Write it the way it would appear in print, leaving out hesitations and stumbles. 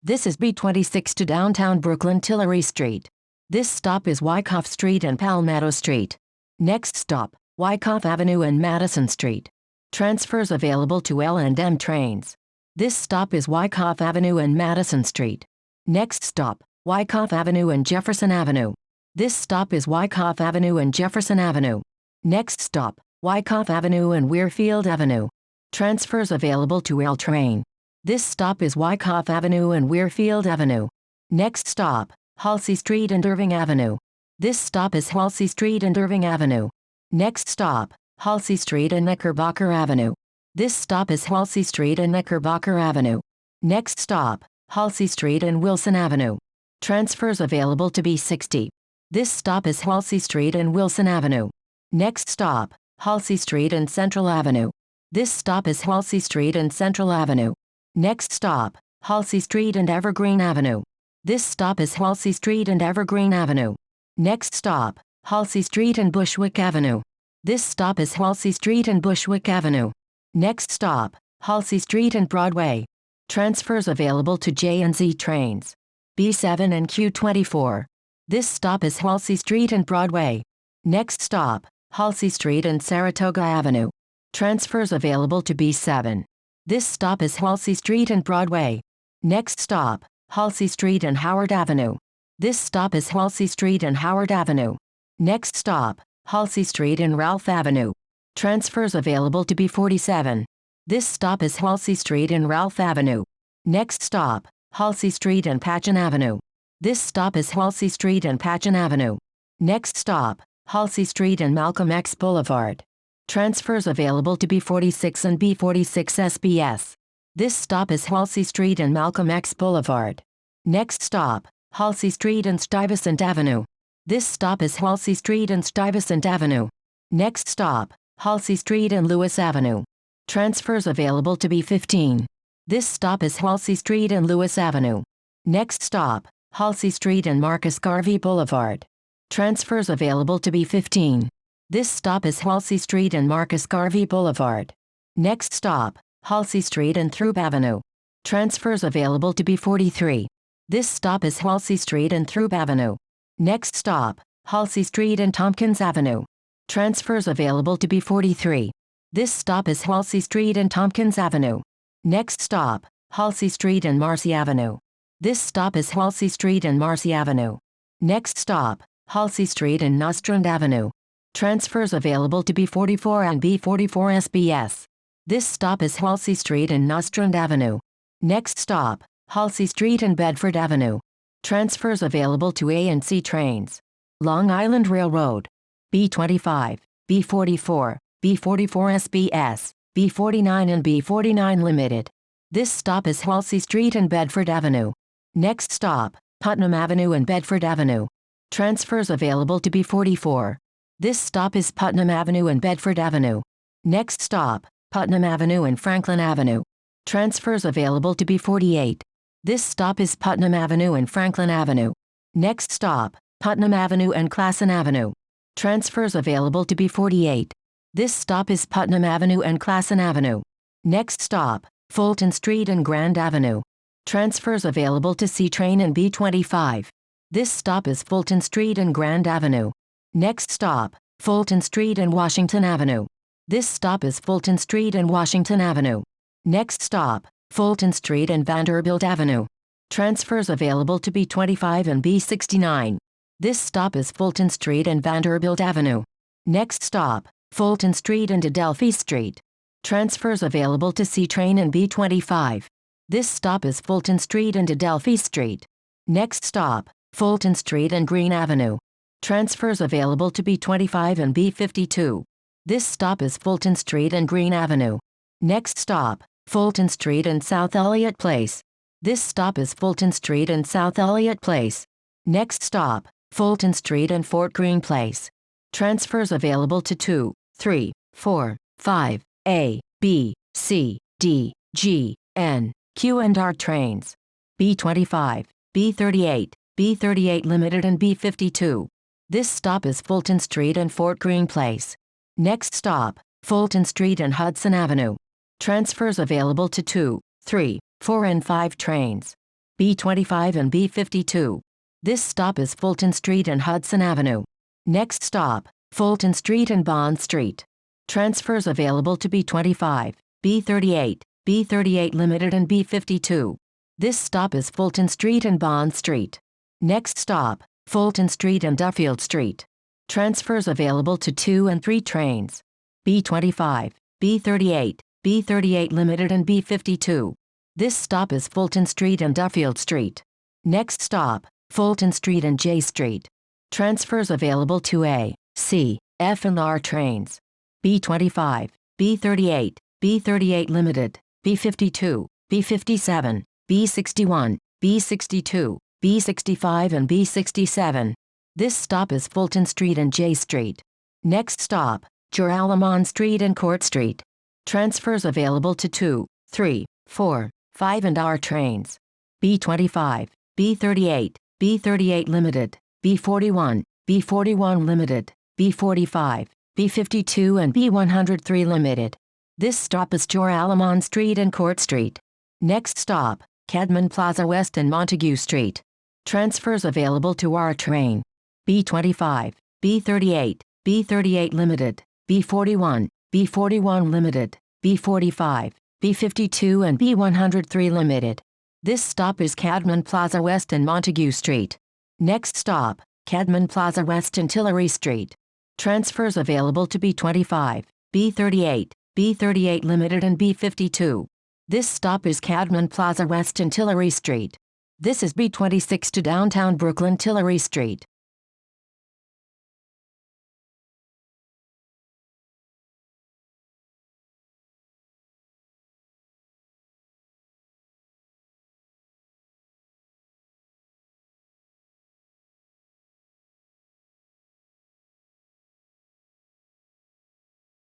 This is B26 to downtown Brooklyn Tillary Street. This stop is Wyckoff Street and Palmetto Street. Next stop, Wyckoff Avenue and Madison Street. Transfers available to L&M trains. This stop is Wyckoff Avenue and Madison Street. Next stop, Wyckoff Avenue and Jefferson Avenue. This stop is Wyckoff Avenue and Jefferson Avenue. Next stop, Wyckoff Avenue and Weirfield Avenue. Transfers available to L train. This stop is Wyckoff Avenue and Weirfield Avenue. Next stop, Halsey Street and Irving Avenue. This stop is Halsey Street and Irving Avenue. Next stop, Halsey Street and Knickerbocker Avenue. This stop is Halsey Street and Knickerbocker Avenue. Next stop, Halsey Street and Wilson Avenue. Transfers available to B60. This stop is Halsey Street and Wilson Avenue. Next stop, Halsey Street and Central Avenue. This stop is Halsey Street and Central Avenue. Next stop, Halsey Street and Evergreen Avenue. This stop is Halsey Street and Evergreen Avenue. Next stop, Halsey Street and Bushwick Avenue. This stop is Halsey Street and Bushwick Avenue. Next stop, Halsey Street and Broadway. Transfers available to J and Z trains. B7 and Q24. This stop is Halsey Street and Broadway. Next stop, Halsey Street and Saratoga Avenue. Transfers available to B7. This stop is Halsey Street and Broadway. Next stop, Halsey Street and Howard Avenue. This stop is Halsey Street and Howard Avenue. Next stop, Halsey Street and Ralph Avenue. Transfers available to B47. This stop is Halsey Street and Ralph Avenue. Next stop, Halsey Street and Patchen Avenue. This stop is Halsey Street and Patchen Avenue. Next stop, Halsey Street and Malcolm X Boulevard. Transfers available to B46 and B46 SBS. This stop is Halsey Street and Malcolm X Boulevard. Next stop, Halsey Street and Stuyvesant Avenue. This stop is Halsey Street and Stuyvesant Avenue. Next stop, Halsey Street and Lewis Avenue. Transfers available to B15. This stop is Halsey Street and Lewis Avenue. Next stop, Halsey Street and Marcus Garvey Boulevard. Transfers available to B15. This stop is Halsey Street and Marcus Garvey Boulevard. Next stop, Halsey Street and Throop Avenue. Transfers available to B43. This stop is Halsey Street and Throop Avenue. Next stop, Halsey Street and Tompkins Avenue. Transfers available to B43. This stop is Halsey Street and Tompkins Avenue. Next stop, Halsey Street and Marcy Avenue. This stop is Halsey Street and Marcy Avenue. Next stop, Halsey Street and Nostrand Avenue. Transfers available to B44 and B44 SBS. This stop is Halsey Street and Nostrand Avenue. Next stop, Halsey Street and Bedford Avenue. Transfers available to A and C trains. Long Island Railroad. B25, B44, B44 SBS, B49 and B49 Limited. This stop is Halsey Street and Bedford Avenue. Next stop, Putnam Avenue and Bedford Avenue. Transfers available to B44. This stop is Putnam Avenue and Bedford Avenue. Next stop, Putnam Avenue and Franklin Avenue. Transfers available to B48. This stop is Putnam Avenue and Franklin Avenue. Next stop, Putnam Avenue and Classen Avenue. Transfers available to B48. This stop is Putnam Avenue and Classen Avenue. Next stop, Fulton Street and Grand Avenue. Transfers available to C train and B25. This stop is Fulton Street and Grand Avenue. Next stop, Fulton Street and Washington Avenue. This stop is Fulton Street and Washington Avenue. Next stop, Fulton Street and Vanderbilt Avenue. Transfers available to B25 and B69. This stop is Fulton Street and Vanderbilt Avenue. Next stop, Fulton Street and Adelphi Street. Transfers available to C train and B25. This stop is Fulton Street and Adelphi Street. Next stop, Fulton Street and Green Avenue. Transfers available to B25 and B52. This stop is Fulton Street and Green Avenue. Next stop, Fulton Street and South Elliott Place. This stop is Fulton Street and South Elliott Place. Next stop, Fulton Street and Fort Greene Place. Transfers available to 2, 3, 4, 5, A, B, C, D, G, N, Q and R trains. B25, B38, B38 Limited and B52. This stop is Fulton Street and Fort Greene Place. Next stop, Fulton Street and Hudson Avenue. Transfers available to 2, 3, 4 and 5 trains. B25 and B52. This stop is Fulton Street and Hudson Avenue. Next stop, Fulton Street and Bond Street. Transfers available to B25, B38, B38 Limited and B52. This stop is Fulton Street and Bond Street. Next stop, Fulton Street and Duffield Street. Transfers available to 2 and 3 trains. B25, B38, B38 Limited and B52. This stop is Fulton Street and Duffield Street. Next stop, Fulton Street and J Street. Transfers available to A, C, F and R trains. B25, B38, B38 Limited, B52, B57, B61, B62, B65 and B67. This stop is Fulton Street and J Street. Next stop, Joralemon Street and Court Street. Transfers available to 2, 3, 4, 5 and R trains. B25, B38, B38 Limited, B41, B41 Limited, B45, B52 and B103 Limited. This stop is Joralemon Street and Court Street. Next stop, Cadman Plaza West and Montague Street. Transfers available to R train. B25, B38, B38 Limited, B41, B41 Limited, B45, B52 and B103 Limited. This stop is Cadman Plaza West and Montague Street. Next stop, Cadman Plaza West and Tillary Street. Transfers available to B25, B38, B38 Limited and B52. This stop is Cadman Plaza West and Tillary Street. This is B26 to downtown Brooklyn Tillary Street.